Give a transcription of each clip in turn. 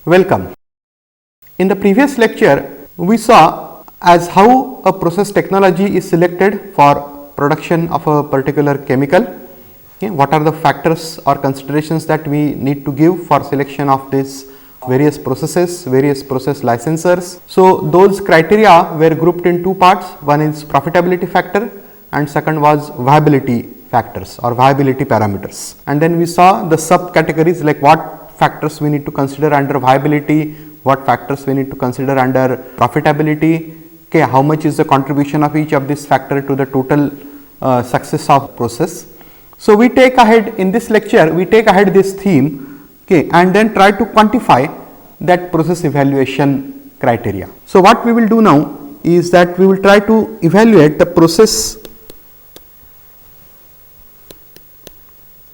Welcome. In the previous lecture, we saw as how a process technology is selected for production of a particular chemical. Okay, what are the factors or considerations that we need to give for selection of these various processes, various process licensors. So, those criteria were grouped in two parts. One is profitability factor and second was viability factors or viability parameters. And then we saw the subcategories like what factors we need to consider under viability, what factors we need to consider under profitability, okay, how much is the contribution of each of these factor to the total success of process. So, we take ahead in this lecture, we take ahead this theme, okay, and then try to quantify that process evaluation criteria. So, what we will do now is that we will try to evaluate the process,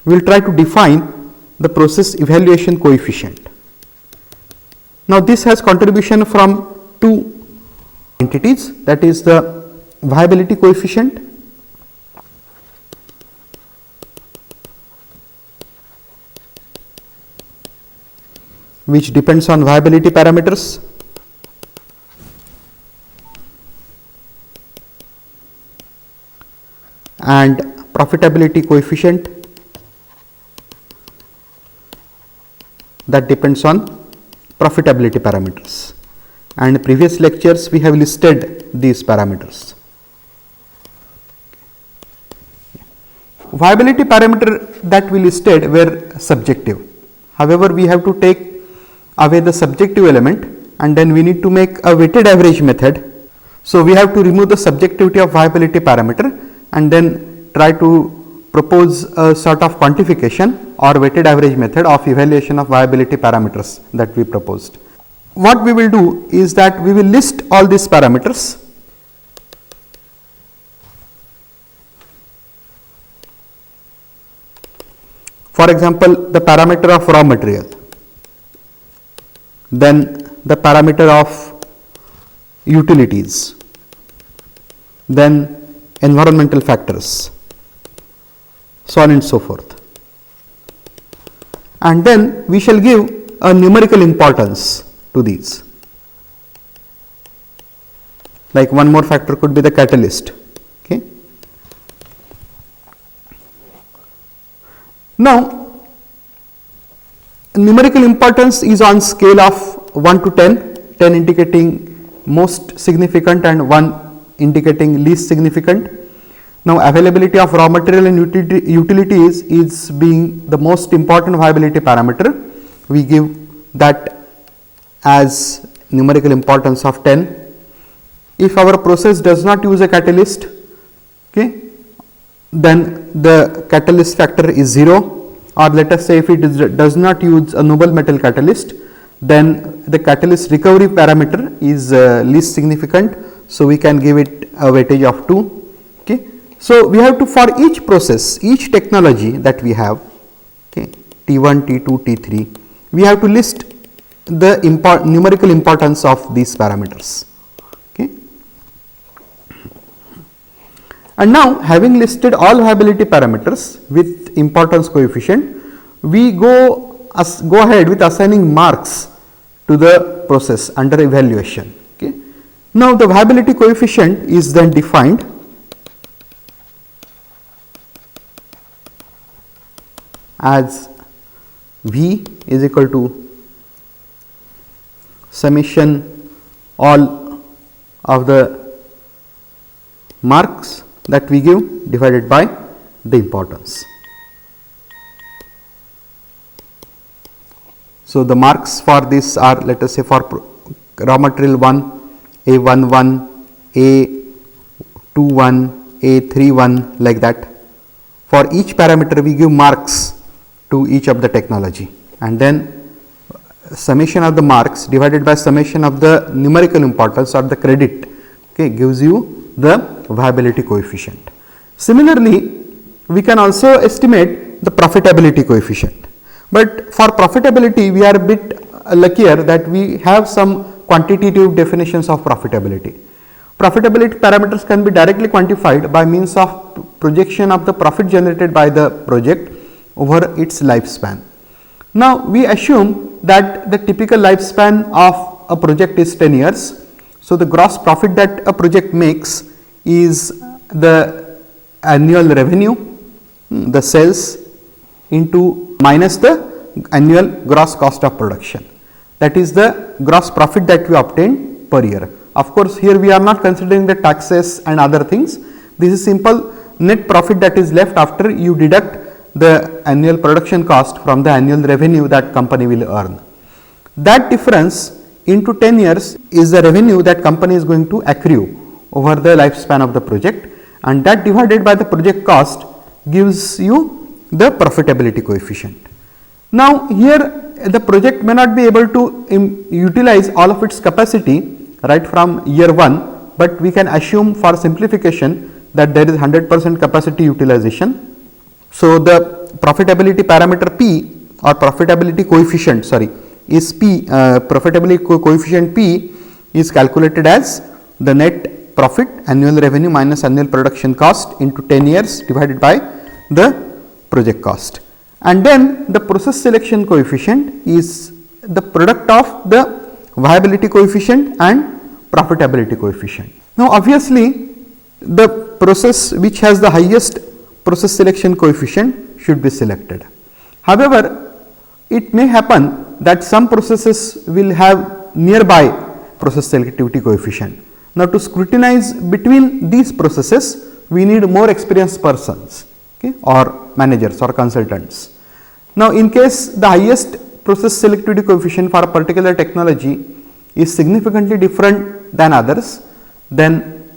we will try to define the process evaluation coefficient. Now, this has contribution from two entities, that is the viability coefficient which depends on viability parameters and profitability coefficient that depends on profitability parameters, and in previous lectures we have listed these parameters. Viability parameter that we listed were subjective. However, we have to take away the subjective element and then we need to make a weighted average method. So, we have to remove the subjectivity of viability parameter and then try to propose a sort of quantification or weighted average method of evaluation of viability parameters that we proposed. What we will do is that we will list all these parameters . For example, the parameter of raw material, then the parameter of utilities, then environmental factors, so on and so forth. And then we shall give a numerical importance to these. Like one more factor could be the catalyst. Okay. Now, numerical importance is on scale of 1 to 10, 10 indicating most significant and 1 indicating least significant. Now, availability of raw material and utilities is being the most important viability parameter. We give that as numerical importance of 10. If our process does not use a catalyst, okay, then the catalyst factor is 0, or let us say if it does not use a noble metal catalyst, then the catalyst recovery parameter is least significant. So, we can give it a weightage of 2. Okay. So, we have to, for each process, each technology that we have, okay, T1, T2, T3, we have to list the numerical importance of these parameters. Okay. And now, having listed all viability parameters with importance coefficient, we go ahead with assigning marks to the process under evaluation. Okay. Now, the viability coefficient is then defined as V is equal to summation all of the marks that we give divided by the importance. So, the marks for this are, let us say, for raw material 1, A11, A21, A31, like that. For each parameter we give marks to each of the technology, and then summation of the marks divided by summation of the numerical importance or the credit, okay, gives you the viability coefficient. Similarly, we can also estimate the profitability coefficient, but for profitability we are a bit luckier that we have some quantitative definitions of profitability. Profitability parameters can be directly quantified by means of projection of the profit generated by the project over its lifespan. Now, we assume that the typical lifespan of a project is 10 years. So, the gross profit that a project makes is the annual revenue, the sales into minus the annual gross cost of production. That is the gross profit that we obtain per year. Of course, here we are not considering the taxes and other things. This is simple net profit that is left after you deduct the annual production cost from the annual revenue that company will earn. That difference into 10 years is the revenue that company is going to accrue over the lifespan of the project, and that divided by the project cost gives you the profitability coefficient. Now, here the project may not be able to utilize all of its capacity right from year 1, but we can assume for simplification that there is 100% capacity utilization. So, the profitability parameter P or profitability coefficient is P, profitability coefficient P is calculated as the net profit annual revenue minus annual production cost into 10 years divided by the project cost. And then the process selection coefficient is the product of the viability coefficient and profitability coefficient. Now, obviously, the process which has the highest process selection coefficient should be selected. However, it may happen that some processes will have nearby process selectivity coefficient. Now, to scrutinize between these processes, we need more experienced persons, okay, or managers or consultants. Now, in case the highest process selectivity coefficient for a particular technology is significantly different than others, then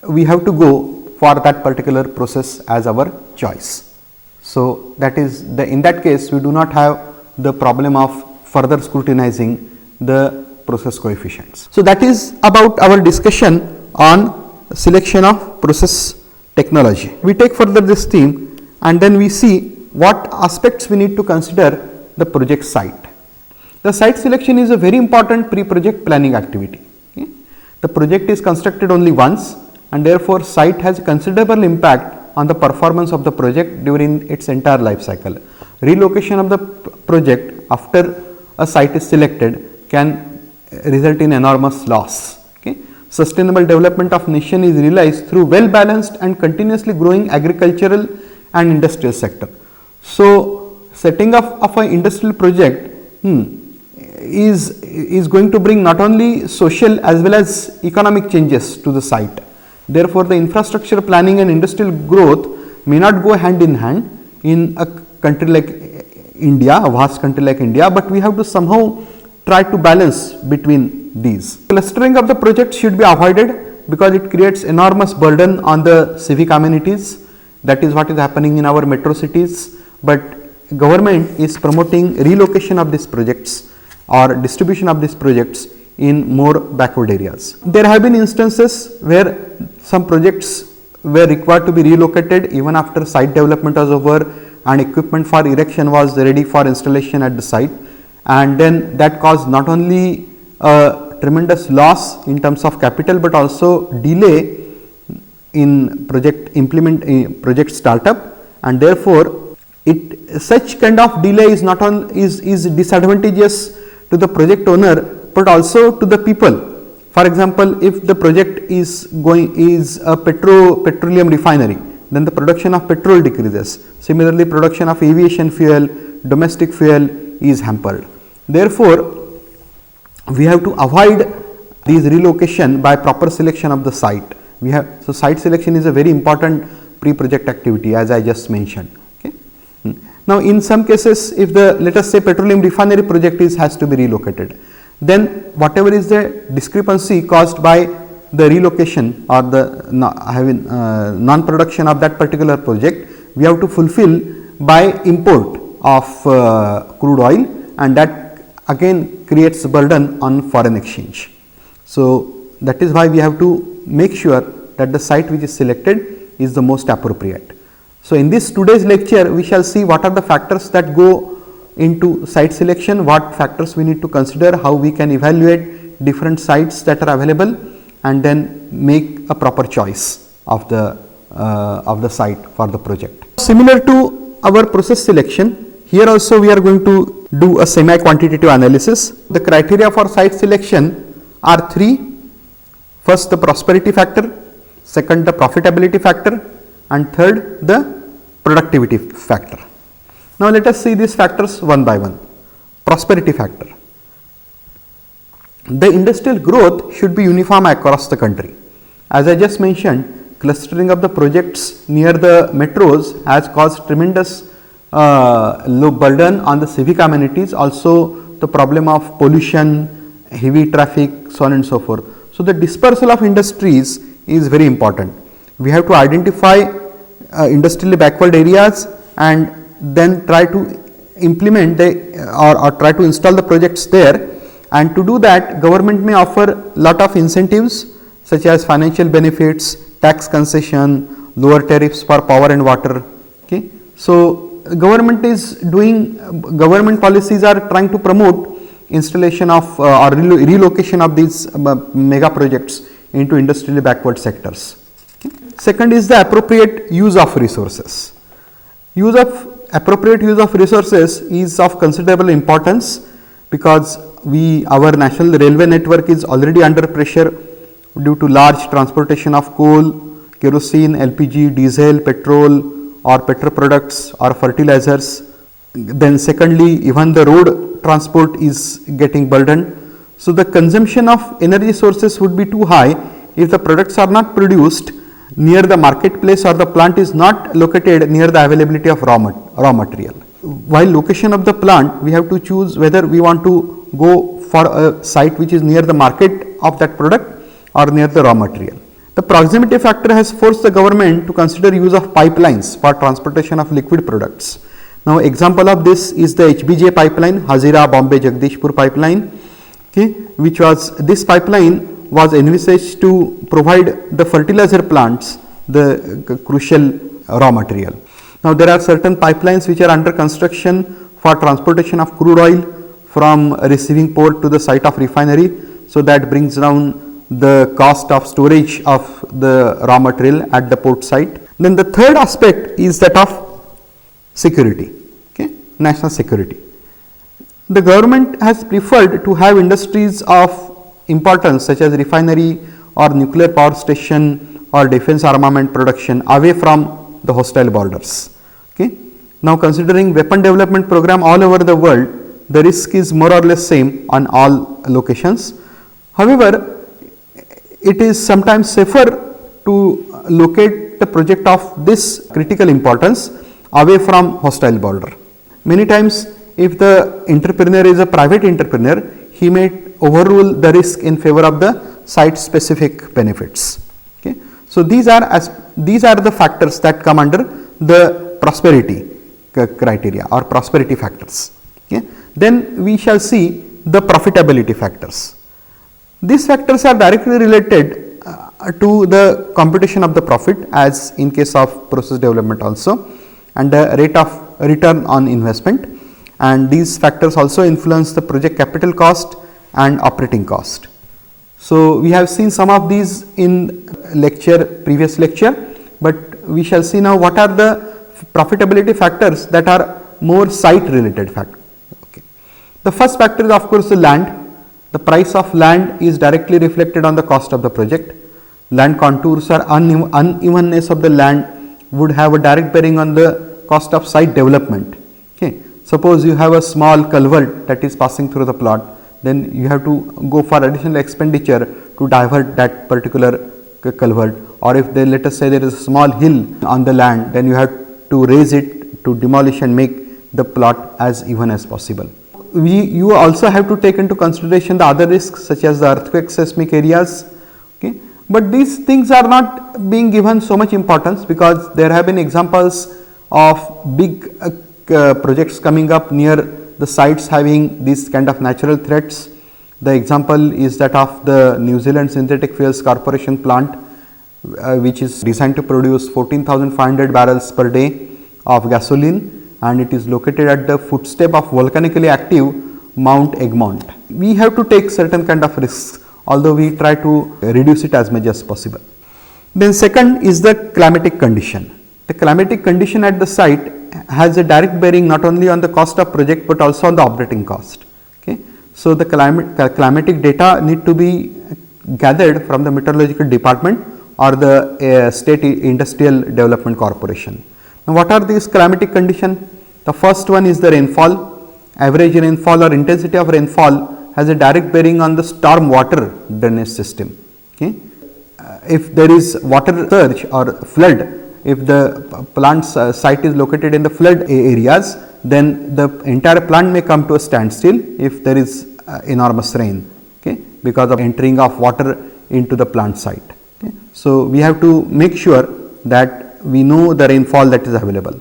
we have to go for that particular process as our choice. So, that is in that case we do not have the problem of further scrutinizing the process coefficients. So, that is about our discussion on selection of process technology. We take further this theme and then we see what aspects we need to consider the project site. The site selection is a very important pre-project planning activity. Okay. The project is constructed only once, and therefore, site has considerable impact on the performance of the project during its entire life cycle. Relocation of the project after a site is selected can result in enormous loss. Okay. Sustainable development of nation is realized through well balanced and continuously growing agricultural and industrial sector. So, setting up of an industrial project is going to bring not only social as well as economic changes to the site. Therefore, the infrastructure planning and industrial growth may not go hand in hand in a country like India, a vast country like India, but we have to somehow try to balance between these. Clustering of the project should be avoided because it creates enormous burden on the civic amenities. That is what is happening in our metro cities, but government is promoting relocation of these projects or distribution of these projects in more backward areas. There have been instances where some projects were required to be relocated even after site development was over and equipment for erection was ready for installation at the site, and then that caused not only a tremendous loss in terms of capital, but also delay in project startup, and therefore such kind of delay is not only is disadvantageous to the project owner, but also to the people. For example, if the project is a petroleum refinery, then the production of petrol decreases. Similarly, production of aviation fuel, domestic fuel is hampered. Therefore, we have to avoid these relocation by proper selection of the site. So site selection is a very important pre-project activity, as I just mentioned. Okay. Now, in some cases, if let us say petroleum refinery project has to be relocated, then whatever is the discrepancy caused by the relocation or the non-production of that particular project, we have to fulfill by import of crude oil, and that again creates burden on foreign exchange. So, that is why we have to make sure that the site which is selected is the most appropriate. So, in this today's lecture, we shall see what are the factors that go into site selection, what factors we need to consider, how we can evaluate different sites that are available, and then make a proper choice of the site for the project. Similar to our process selection, here also we are going to do a semi-quantitative analysis. The criteria for site selection are three. First, the prosperity factor, second, the profitability factor, and third, the productivity factor. Now, let us see these factors one by one. Prosperity factor. The industrial growth should be uniform across the country. As I just mentioned, clustering of the projects near the metros has caused tremendous low burden on the civic amenities, also the problem of pollution, heavy traffic, so on and so forth. So, the dispersal of industries is very important. We have to identify industrially backward areas and then try to implement or try to install the projects there, and to do that government may offer lot of incentives such as financial benefits, tax concession, lower tariffs for power and water. Okay. So, government policies are trying to promote installation of or relocation of these mega projects into industrially backward sectors. Okay. Second is the appropriate use of resources. Appropriate use of resources is of considerable importance because our national railway network is already under pressure due to large transportation of coal, kerosene, LPG, diesel, petrol or petro products or fertilizers. Then secondly, even the road transport is getting burdened. So, the consumption of energy sources would be too high if the products are not produced near the marketplace or the plant is not located near the availability of raw material. While location of the plant, we have to choose whether we want to go for a site which is near the market of that product or near the raw material. The proximity factor has forced the government to consider use of pipelines for transportation of liquid products. Now, example of this is the HBJ pipeline, Hazira Bombay Jagdishpur pipeline, okay, this pipeline was envisaged to provide the fertilizer plants the crucial raw material. Now, there are certain pipelines which are under construction for transportation of crude oil from receiving port to the site of refinery. So, that brings down the cost of storage of the raw material at the port site. Then the third aspect is that of security, okay, national security. The government has preferred to have industries of importance such as refinery or nuclear power station or defense armament production away from the hostile borders. Okay. Now, considering weapon development program all over the world, the risk is more or less same on all locations. However, it is sometimes safer to locate the project of this critical importance away from hostile border. Many times, if the entrepreneur is a private entrepreneur, he may overrule the risk in favor of the site specific benefits. Okay. So, these are the factors that come under the prosperity criteria or prosperity factors. Okay. Then we shall see the profitability factors. These factors are directly related to the computation of the profit, as in case of process development also, and the rate of return on investment, and these factors also influence the project capital cost and operating cost. So, we have seen some of these in previous lecture, but we shall see now what are the profitability factors that are more site related factors. Okay. The first factor is of course the land. The price of land is directly reflected on the cost of the project. Land contours or unevenness of the land would have a direct bearing on the cost of site development. Okay. Suppose you have a small culvert that is passing through the plot, then you have to go for additional expenditure to divert that particular culvert, or if let us say there is a small hill on the land, then you have to raise it to demolish and make the plot as even as possible. You also have to take into consideration the other risks such as the earthquake seismic areas, okay. But these things are not being given so much importance because there have been examples of big projects coming up near the sites having these kind of natural threats. The example is that of the New Zealand Synthetic Fuels Corporation plant, which is designed to produce 14,500 barrels per day of gasoline, and it is located at the footstep of volcanically active Mount Egmont. We have to take certain kind of risks, although we try to reduce it as much as possible. Then second is the climatic condition. The climatic condition at the site has a direct bearing not only on the cost of project but also on the operating cost. Okay. So, the climatic data need to be gathered from the meteorological department or the state industrial development corporation. Now, what are these climatic conditions? The first one is the rainfall. Average rainfall or intensity of rainfall has a direct bearing on the storm water drainage system. Okay. If there is water surge or flood, if the plant site is located in the flood areas, then the entire plant may come to a standstill if there is enormous rain, okay, because of entering of water into the plant site. Okay. So, we have to make sure that we know the rainfall that is available.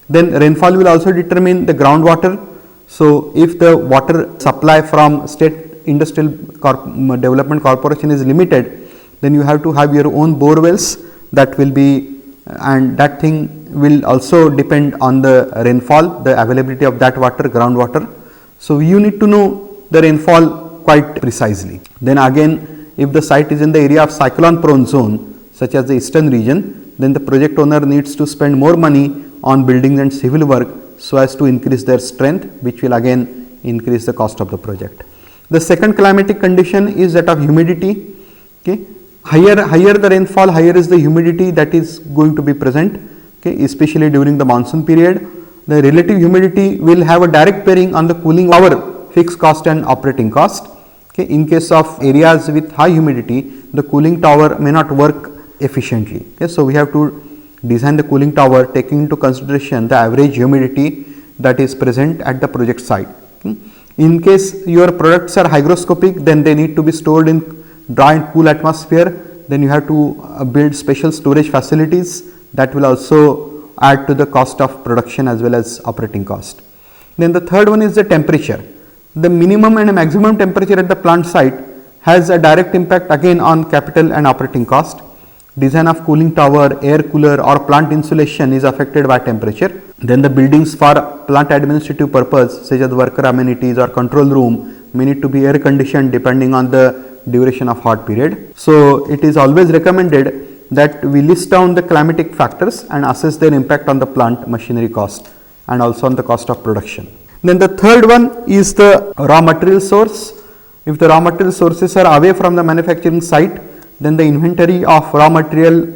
Then rainfall will also determine the groundwater. So, if the water supply from state industrial development corporation is limited, then you have to have your own bore wells that will be, and that thing will also depend on the rainfall, the availability of that water, groundwater. So, you need to know the rainfall quite precisely. Then again, if the site is in the area of cyclone prone zone such as the eastern region, then the project owner needs to spend more money on buildings and civil work so as to increase their strength, which will again increase the cost of the project. The second climatic condition is that of humidity. Okay. Higher the rainfall, higher is the humidity that is going to be present, okay, especially during the monsoon period. The relative humidity will have a direct bearing on the cooling tower fixed cost and operating cost. Okay. In case of areas with high humidity, the cooling tower may not work efficiently. Okay. So, we have to design the cooling tower taking into consideration the average humidity that is present at the project site. Okay. In case your products are hygroscopic, then they need to be stored in dry and cool atmosphere, then you have to build special storage facilities that will also add to the cost of production as well as operating cost. Then the third one is the temperature. The minimum and maximum temperature at the plant site has a direct impact again on capital and operating cost. Design of cooling tower, air cooler or plant insulation is affected by temperature. Then the buildings for plant administrative purpose such as worker amenities or control room may need to be air conditioned depending on the duration of hot period. So, it is always recommended that we list down the climatic factors and assess their impact on the plant machinery cost and also on the cost of production. Then the third one is the raw material source. If the raw material sources are away from the manufacturing site, then the inventory of raw material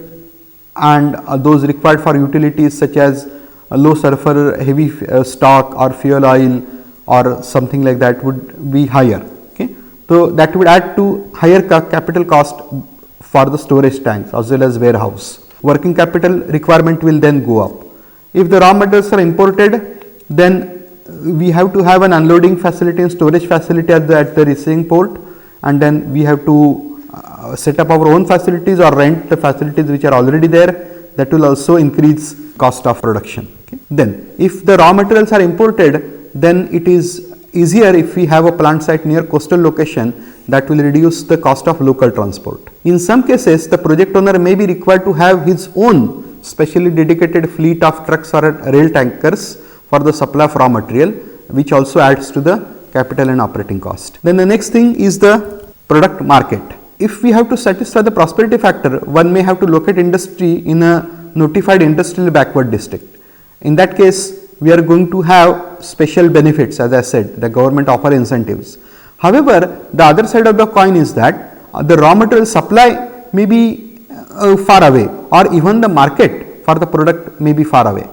and those required for utilities such as low sulfur heavy stock or fuel oil or something like that would be higher. Okay. So, that would add to higher capital cost for the storage tanks as well as warehouse. Working capital requirement will then go up. If the raw materials are imported, then we have to have an unloading facility and storage facility at the receiving port, and then we have to set up our own facilities or rent the facilities which are already there. That will also increase cost of production. Okay. Then if the raw materials are imported, then it is easier if we have a plant site near coastal location, that will reduce the cost of local transport. In some cases, the project owner may be required to have his own specially dedicated fleet of trucks or rail tankers for the supply of raw material, which also adds to the capital and operating cost. Then the next thing is the product market. If we have to satisfy the prosperity factor, one may have to locate industry in a notified industrial backward district. In that case, we are going to have special benefits, as I said, the government offer incentives. However, the other side of the coin is that the raw material supply may be far away, or even the market for the product may be far away.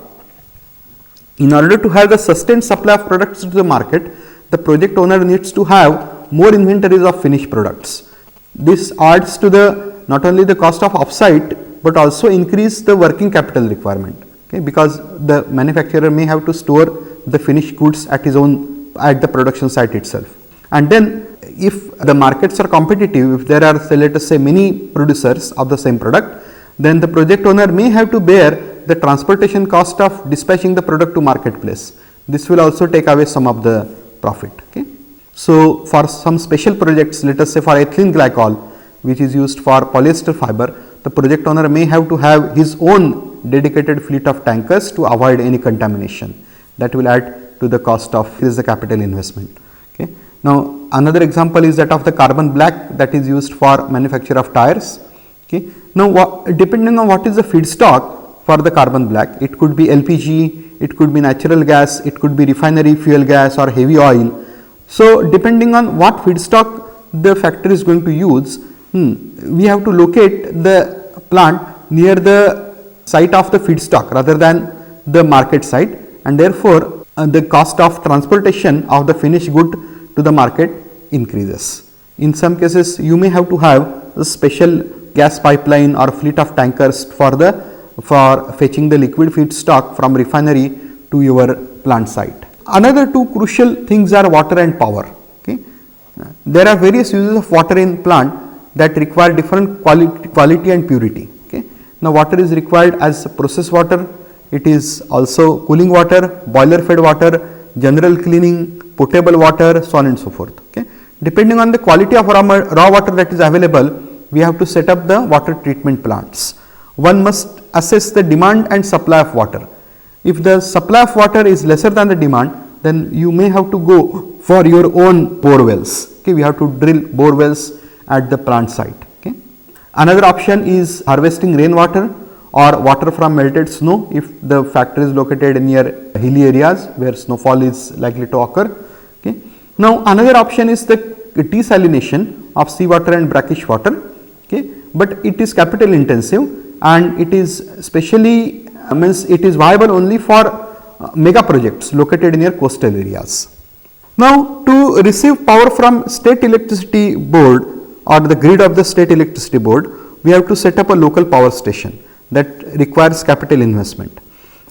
In order to have the sustained supply of products to the market, the project owner needs to have more inventories of finished products. This adds to the not only the cost of offsite, but also increase the working capital requirement, okay, because the manufacturer may have to store the finished goods at the production site itself. And then if the markets are competitive, if there are, say, let us say, many producers of the same product, then the project owner may have to bear the transportation cost of dispatching the product to marketplace. This will also take away some of the profit. Okay. So, for some special projects, let us say for ethylene glycol, which is used for polyester fiber, the project owner may have to have his own dedicated fleet of tankers to avoid any contamination. That will add to the cost of the capital investment. Okay. Now, another example is that of the carbon black that is used for manufacture of tires. Okay. Now, depending on what is the feedstock for the carbon black, it could be LPG, it could be natural gas, it could be refinery fuel gas or heavy oil. So, depending on what feedstock the factory is going to use, we have to locate the plant near the site of the feedstock rather than the market site, and therefore, the cost of transportation of the finished good to the market increases. In some cases, you may have to have a special gas pipeline or fleet of tankers for fetching the liquid feedstock from refinery to your plant site. Another two crucial things are water and power. Okay. There are various uses of water in plant that require different quality and purity. Okay. Now, water is required as process water, it is also cooling water, boiler fed water, general cleaning, potable water, so on and so forth. Okay. Depending on the quality of raw water that is available, we have to set up the water treatment plants. One must assess the demand and supply of water. If the supply of water is lesser than the demand, then you may have to go for your own bore wells. Okay. We have to drill bore wells at the plant site. Okay. Another option is harvesting rainwater or water from melted snow if the factory is located near hilly areas where snowfall is likely to occur. Okay. Now, another option is the desalination of seawater and brackish water, okay, but it is capital intensive and it is specially it is viable only for mega projects located near coastal areas. Now, to receive power from state electricity board or the grid of the state electricity board, we have to set up a local power station that requires capital investment.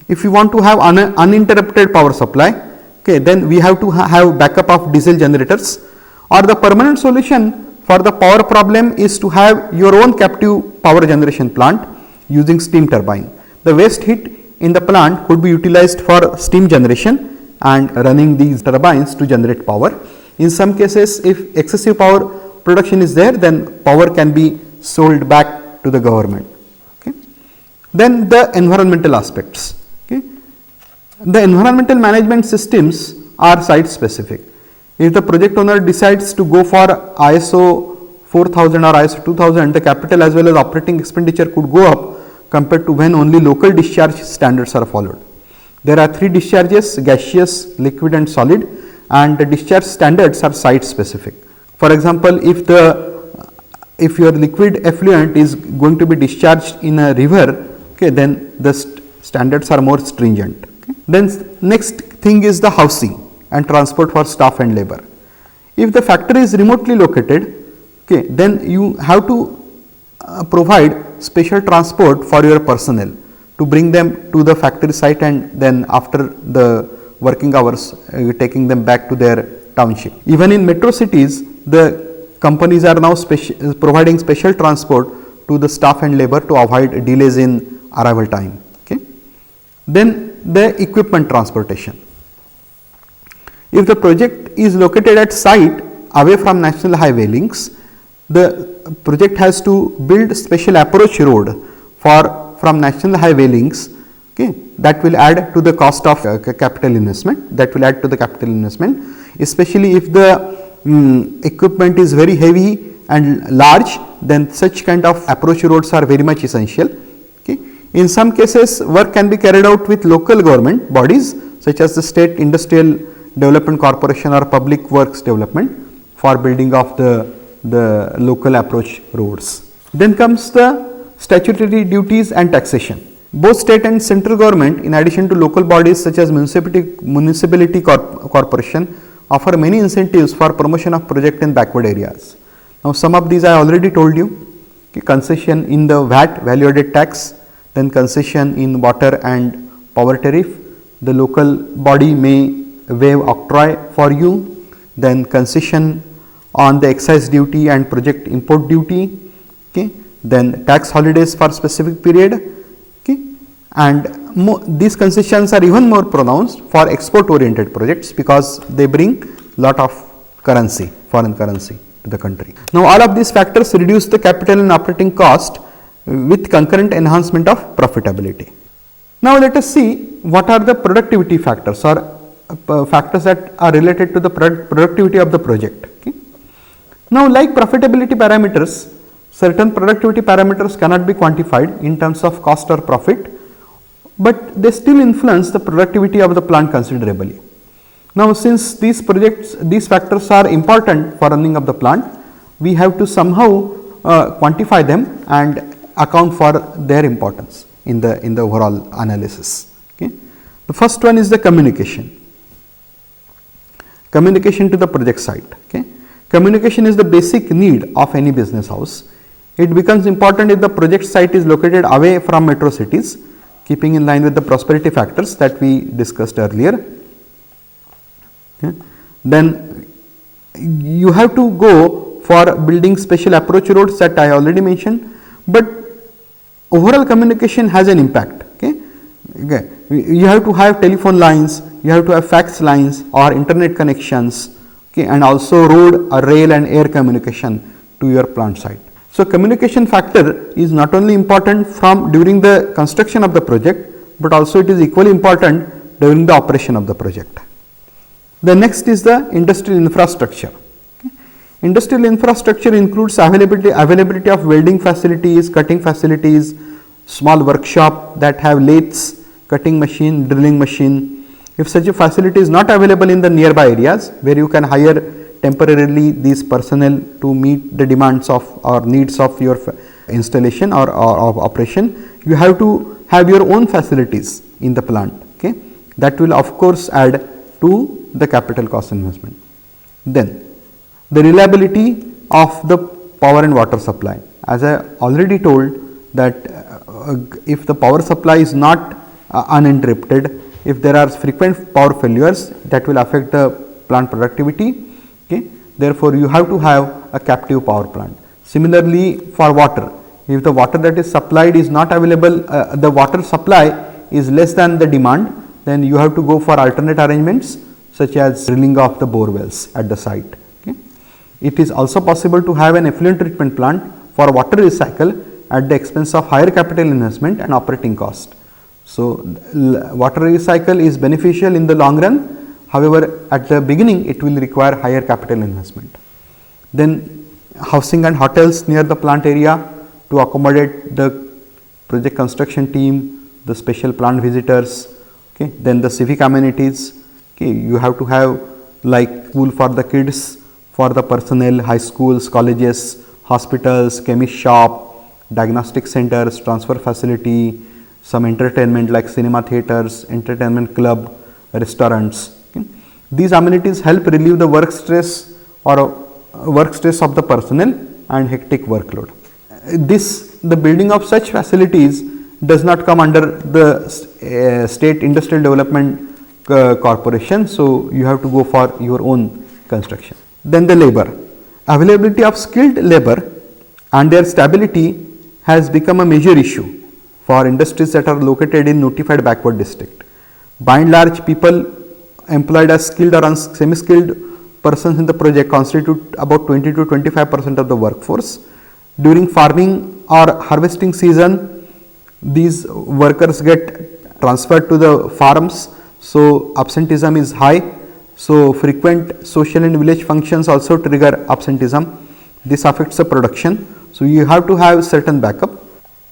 If you want to have uninterrupted power supply, okay, then we have to have backup of diesel generators, or the permanent solution for the power problem is to have your own captive power generation plant using steam turbine. The waste heat in the plant could be utilized for steam generation and running these turbines to generate power. In some cases, if excessive power production is there, then power can be sold back to the government. Okay. Then the environmental aspects. Okay. The environmental management systems are site specific. If the project owner decides to go for ISO 4000 or ISO 2000, the capital as well as operating expenditure could go up compared to when only local discharge standards are followed. There are three discharges: gaseous, liquid and solid, and the discharge standards are site specific. For example, if your liquid effluent is going to be discharged in a river, okay, then the standards are more stringent. Okay. Then next thing is the housing and transport for staff and labor. If the factory is remotely located, okay, then you have to provide special transport for your personnel to bring them to the factory site, and then after the working hours taking them back to their township. Even in metro cities, the companies are now providing special transport to the staff and labor to avoid delays in arrival time. Okay. Then the equipment transportation. If the project is located at site away from national highway links, the project has to build special approach road from national highway links, okay, that will add to the cost of capital investment, especially if the equipment is very heavy and large, then such kind of approach roads are very much essential. Okay. In some cases, work can be carried out with local government bodies such as the State Industrial Development Corporation or Public Works Development for building of the local approach roads. Then comes the statutory duties and taxation. Both state and central government, in addition to local bodies such as municipality corporation, offer many incentives for promotion of project in backward areas. Now, some of these I already told you. Okay, concession in the VAT, value added tax, then concession in water and power tariff. The local body may waive octroi for you, then concession on the excise duty and project import duty, okay, then tax holidays for specific period, okay, and these concessions are even more pronounced for export oriented projects because they bring lot of currency, foreign currency to the country. Now, all of these factors reduce the capital and operating cost with concurrent enhancement of profitability. Now, let us see what are the productivity factors or factors that are related to the productivity of the project. Okay. Now, like profitability parameters, certain productivity parameters cannot be quantified in terms of cost or profit. but they still influence the productivity of the plant considerably. Now, since these factors are important for running of the plant, we have to somehow quantify them and account for their importance in the overall analysis. Okay. The first one is the communication to the project site. Okay. Communication is the basic need of any business house. It becomes important if the project site is located away from metro cities, keeping in line with the prosperity factors that we discussed earlier. Okay. Then you have to go for building special approach roads that I already mentioned, but overall communication has an impact. Okay. Okay. You have to have telephone lines, you have to have fax lines or internet connections, okay, and also road or rail and air communication to your plant site. So, communication factor is not only important from during the construction of the project, but also it is equally important during the operation of the project. The next is the industrial infrastructure. Okay. Industrial infrastructure includes availability of welding facilities, cutting facilities, small workshop that have lathes, cutting machine, drilling machine. If such a facility is not available in the nearby areas where you can hire temporarily these personnel to meet the demands of or needs of your installation or operation, you have to have your own facilities in the plant. Okay. That will of course add to the capital cost investment. Then the reliability of the power and water supply. As I already told that if the power supply is not uninterrupted, if there are frequent power failures, that will affect the plant productivity. Okay. Therefore, you have to have a captive power plant. Similarly, for water, if the water that is supplied is not available, the water supply is less than the demand, then you have to go for alternate arrangements such as drilling of the bore wells at the site. Okay. It is also possible to have an effluent treatment plant for water recycle at the expense of higher capital investment and operating cost. So, water recycle is beneficial in the long run, however, at the beginning it will require higher capital investment. Then housing and hotels near the plant area to accommodate the project construction team, the special plant visitors, okay. Then the civic amenities, okay. You have to have like pool for the kids, for the personnel, high schools, colleges, hospitals, chemist shop, diagnostic centers, transfer facility, some entertainment like cinema theaters, entertainment club, restaurants. Okay. These amenities help relieve the work stress of the personnel and hectic workload. The building of such facilities does not come under the state industrial development corporation. So, you have to go for your own construction. Then the labor, availability of skilled labor and their stability has become a major issue for industries that are located in notified backward district. By and large, people employed as skilled or semi-skilled persons in the project constitute about 20 to 25% of the workforce. During farming or harvesting season, these workers get transferred to the farms, so absenteeism is high. So, frequent social and village functions also trigger absenteeism. This affects the production. So, you have to have certain backup.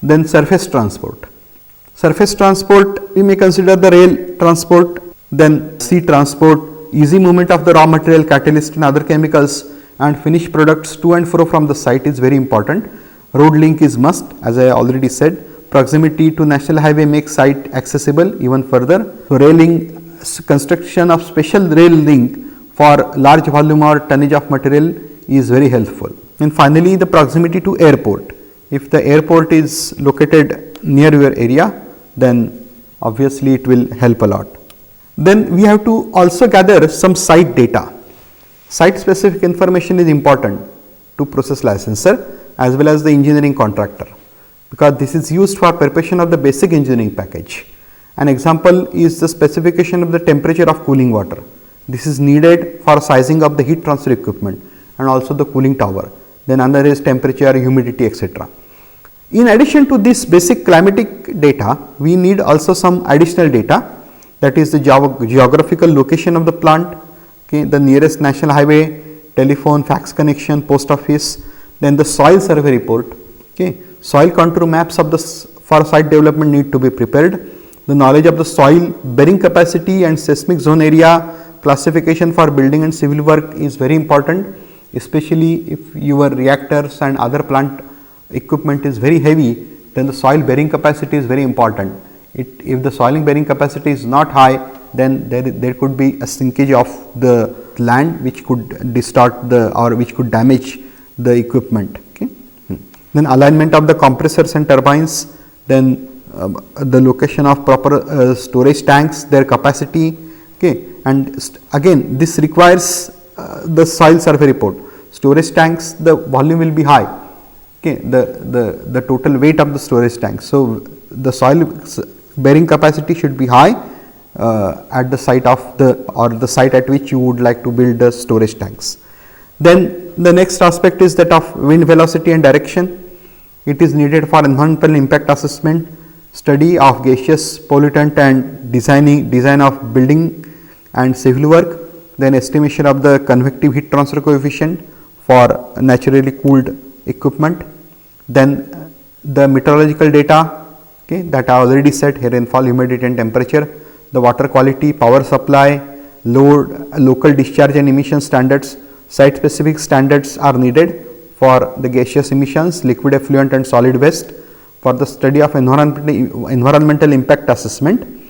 Then surface transport. Surface transport, we may consider the rail transport, then sea transport, easy movement of the raw material, catalyst and other chemicals and finished products to and fro from the site is very important. Road link is must, as I already said. Proximity to national highway makes site accessible even further. So, railing, construction of special rail link for large volume or tonnage of material is very helpful. And finally, the proximity to airport. If the airport is located near your area, then obviously it will help a lot. Then we have to also gather some site data. Site specific information is important to process licensor as well as the engineering contractor, because this is used for preparation of the basic engineering package. An example is the specification of the temperature of cooling water. This is needed for sizing of the heat transfer equipment and also the cooling tower. Then another is temperature, humidity, etc. In addition to this basic climatic data, we need also some additional data, that is the geographical location of the plant, okay, the nearest national highway, telephone, fax connection, post office, then the soil survey report. Okay. Soil contour maps of the for site development need to be prepared. the knowledge of the soil bearing capacity and seismic zone area classification for building and civil work is very important, especially if your reactors and other plant equipment is very heavy, then the soil bearing capacity is very important. If the soil bearing capacity is not high, then there could be a shrinkage of the land which could distort or which could damage the equipment. Okay. Then alignment of the compressors and turbines, then the location of proper storage tanks, their capacity, okay. And again this requires the soil survey report. Storage tanks, the volume will be high, okay, the total weight of the storage tank. So the soil bearing capacity should be high at the site of the site at which you would like to build the storage tanks. Then the next aspect is that of wind velocity and direction. It is needed for environmental impact assessment, study of gaseous pollutant and design of building and civil work, then estimation of the convective heat transfer coefficient for naturally cooled equipment, then the meteorological data, okay, that I already said here, rainfall, humidity and temperature, the water quality, power supply, load, local discharge and emission standards. Site specific standards are needed for the gaseous emissions, liquid effluent and solid waste, for the study of environmental impact assessment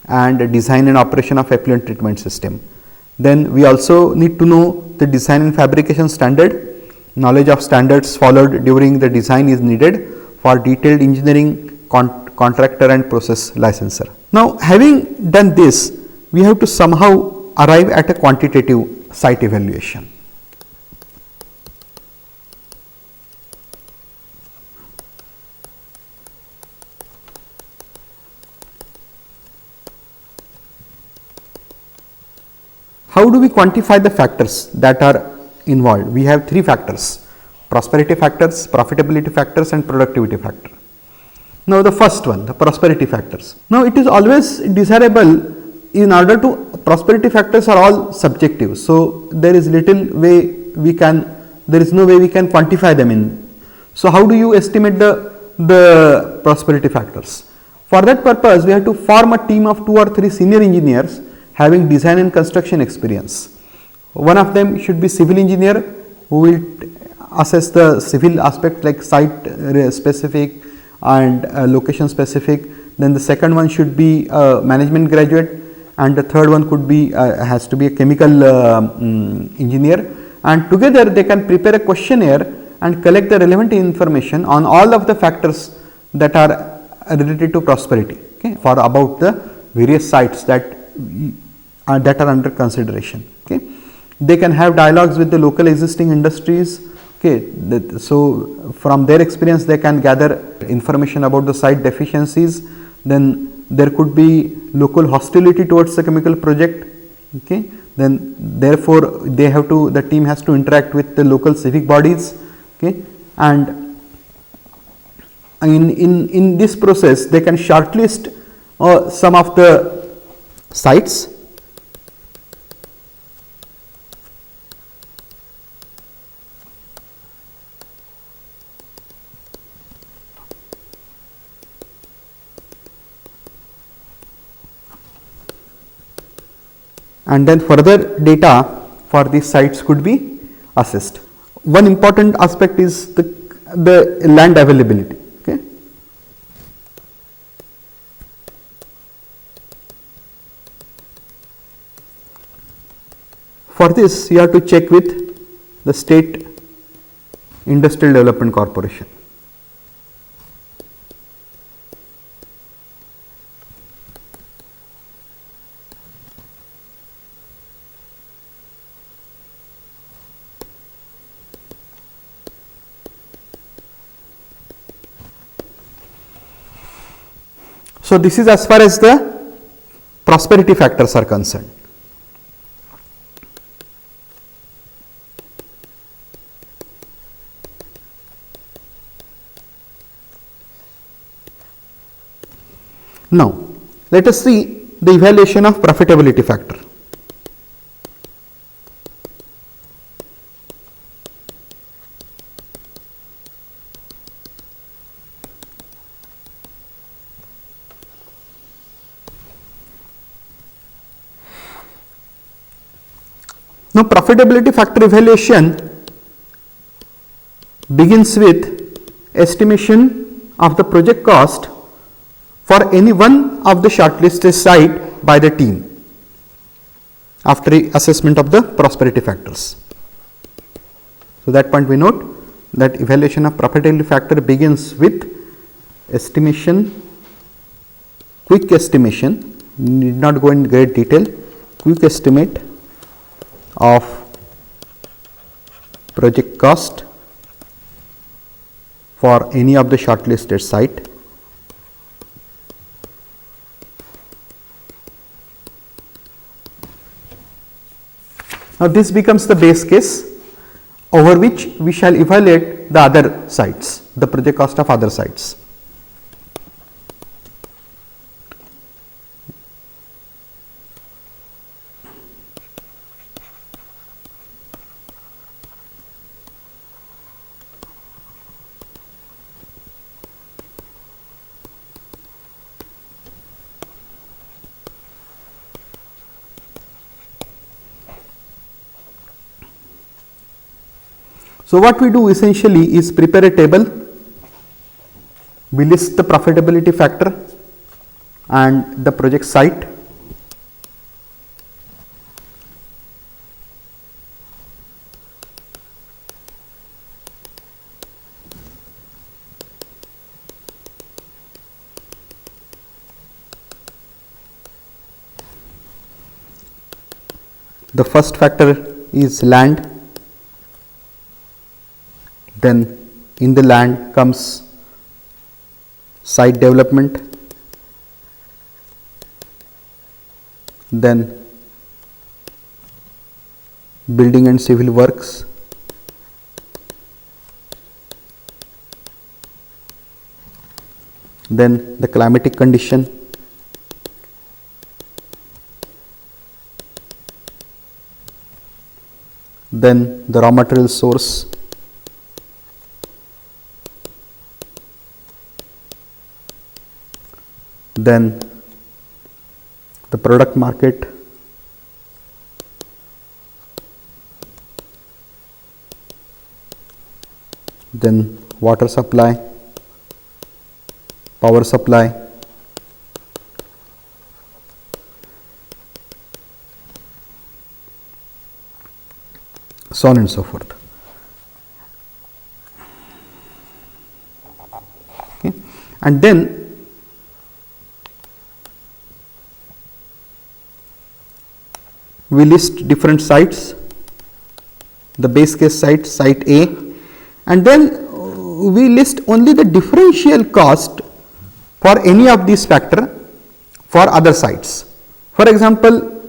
and design and operation of effluent treatment system. Then we also need to know the design and fabrication standard. Knowledge of standards followed during the design is needed for detailed engineering, contractor and process licensor. Now having done this, we have to somehow arrive at a quantitative site evaluation. How do we quantify the factors that are involved? We have three factors: prosperity factors, profitability factors and productivity factor. Now the first one, the prosperity factors. Now it is always desirable, in order to, prosperity factors are all subjective. So there is little way we can, there is no way we can quantify them in. So how do you estimate the prosperity factors? For that purpose, we have to form a team of 2 or 3 senior engineers having design and construction experience. One of them should be civil engineer who will assess the civil aspect like site specific and location specific. Then the second one should be a management graduate, and the third one could be has to be a chemical engineer, and together they can prepare a questionnaire and collect the relevant information on all of the factors that are related to prosperity, okay, for about the various sites that are under consideration. Okay. They can have dialogues with the local existing industries. Okay. So from their experience they can gather information about the site deficiencies. Then there could be local hostility towards the chemical project. Okay. Then therefore the team has to interact with the local civic bodies. Okay. And in this process they can shortlist some of the sites and then further data for these sites could be assessed. One important aspect is the land availability. Okay. For this you have to check with the State Industrial Development Corporation. So this is as far as the prosperity factors are concerned. Now let us see the evaluation of profitability factor. Now, profitability factor evaluation begins with estimation of the project cost for any one of the shortlisted site by the team after assessment of the prosperity factors. So, that point we note that evaluation of profitability factor begins with estimation, quick estimation, need not go in great detail, quick estimate of project cost for any of the shortlisted site. Now, this becomes the base case over which we shall evaluate the other sites, the project cost of other sites. So, what we do essentially is prepare a table, we list the profitability factor and the project site, the first factor is land. Then in the land comes site development, then building and civil works, then the climatic condition, then the raw material source, then the product market, then water supply, power supply, so on and so forth. Okay. And then we list different sites, the base case site, site A, and then we list only the differential cost for any of these factor for other sites. For example,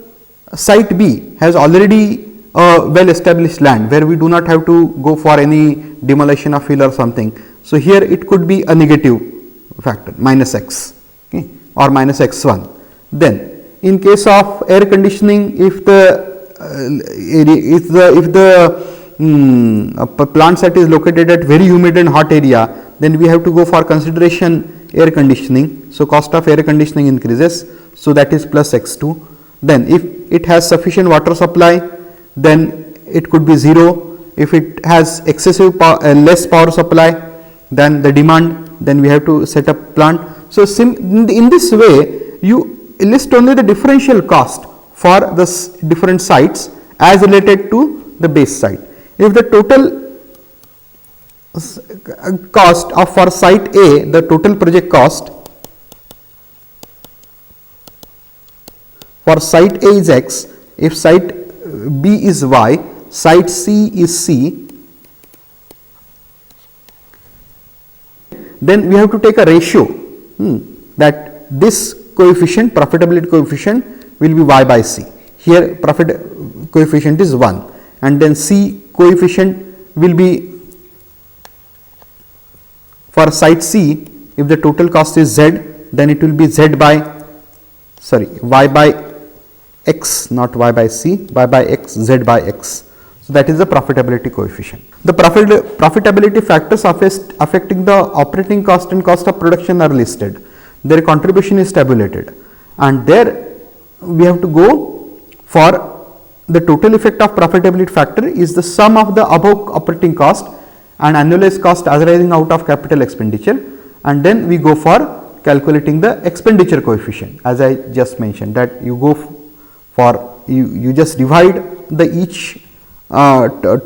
site B has already a well established land where we do not have to go for any demolition of hill or something. So, here it could be a negative factor minus x, okay, or minus x1. Then in case of air conditioning, if the plant site is located at very humid and hot area, then we have to go for consideration air conditioning. So, cost of air conditioning increases. So, that is plus x2. Then if it has sufficient water supply, then it could be 0. If it has excessive less power supply than the demand, then we have to set up plant. So, in this way you list only the differential cost for the different sites as related to the base site. If the total cost of for site A, the total project cost for site A is x, if site B is y, site C is c, then we have to take a ratio that this coefficient, profitability coefficient, will be y by c. Here profit coefficient is 1, and then c coefficient will be for site C. If the total cost is z, then it will be y by x, not y by c, y by x, z by x. So, that is the profitability coefficient. The profitability factors affecting the operating cost and cost of production are listed. Their contribution is tabulated, and there we have to go for the total effect of profitability factor is the sum of the above operating cost and annualized cost arising out of capital expenditure, and then we go for calculating the expenditure coefficient, as I just mentioned, that you go for you just divide the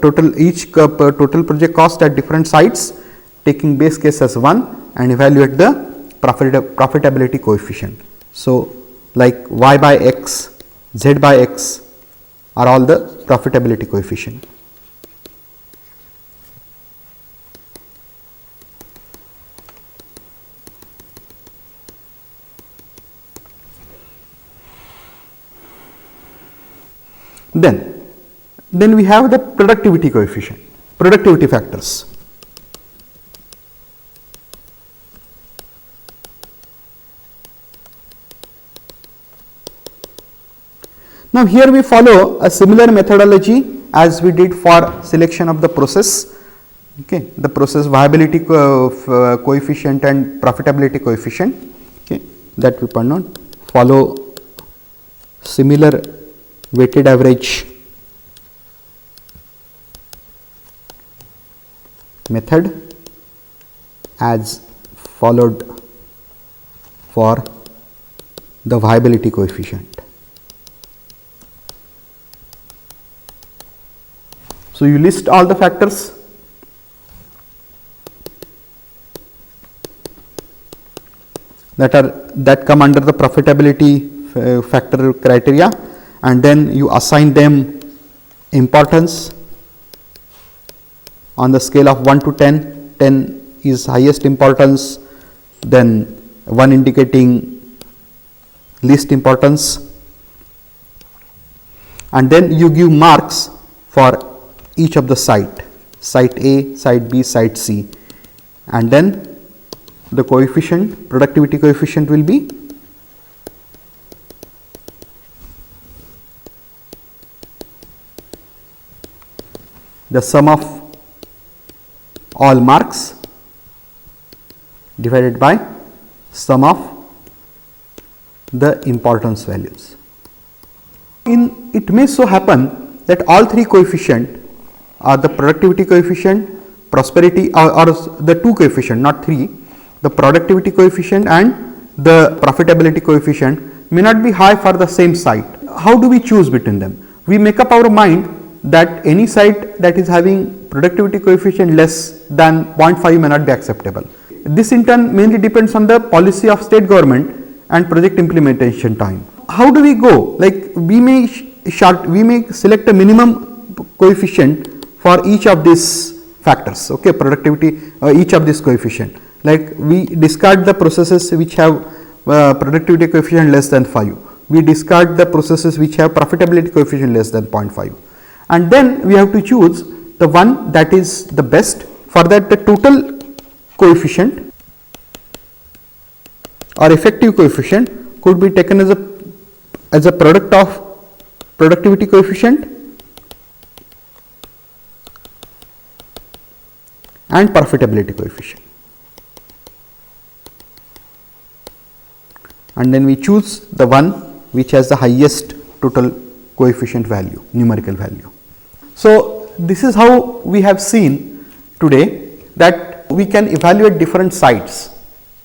total project cost at different sites, taking base case as 1 and evaluate the profitability coefficient. So, like y by x, z by x are all the profitability coefficient. Then we have the productivity coefficient, productivity factors. Now, here we follow a similar methodology as we did for selection of the process, okay, the process viability coefficient and profitability coefficient, okay, that we follow similar weighted average method as followed for the viability coefficient. So, you list all the factors that come under the profitability factor criteria, and then you assign them importance on the scale of 1 to 10. 10 is highest importance, then 1 indicating least importance, and then you give marks for each of the site A, site B, site C, and then the coefficient, productivity coefficient will be the sum of all marks divided by sum of the importance values. It may so happen that all three coefficient are the productivity coefficient, prosperity or the two coefficient, not three, the productivity coefficient and the profitability coefficient may not be high for the same site. How do we choose between them? We make up our mind that any site that is having productivity coefficient less than 0.5 may not be acceptable. This in turn mainly depends on the policy of state government and project implementation time. How do we go? Like we may select a minimum coefficient for each of these factors, okay, productivity, each of this coefficient. Like we discard the processes which have productivity coefficient less than 5. We discard the processes which have profitability coefficient less than 0.5. And then we have to choose the one that is the best. For that, the total coefficient or effective coefficient could be taken as a product of productivity coefficient and profitability coefficient, and then we choose the one which has the highest total coefficient value, numerical value. So, this is how we have seen today that we can evaluate different sites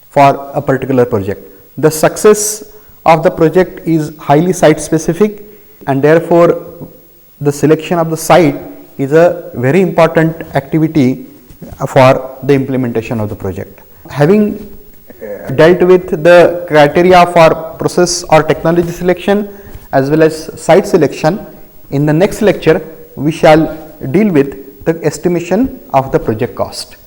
for a particular project. The success of the project is highly site specific, and therefore the selection of the site is a very important activity for the implementation of the project. Having dealt with the criteria for process or technology selection as well as site selection, in the next lecture we shall deal with the estimation of the project cost.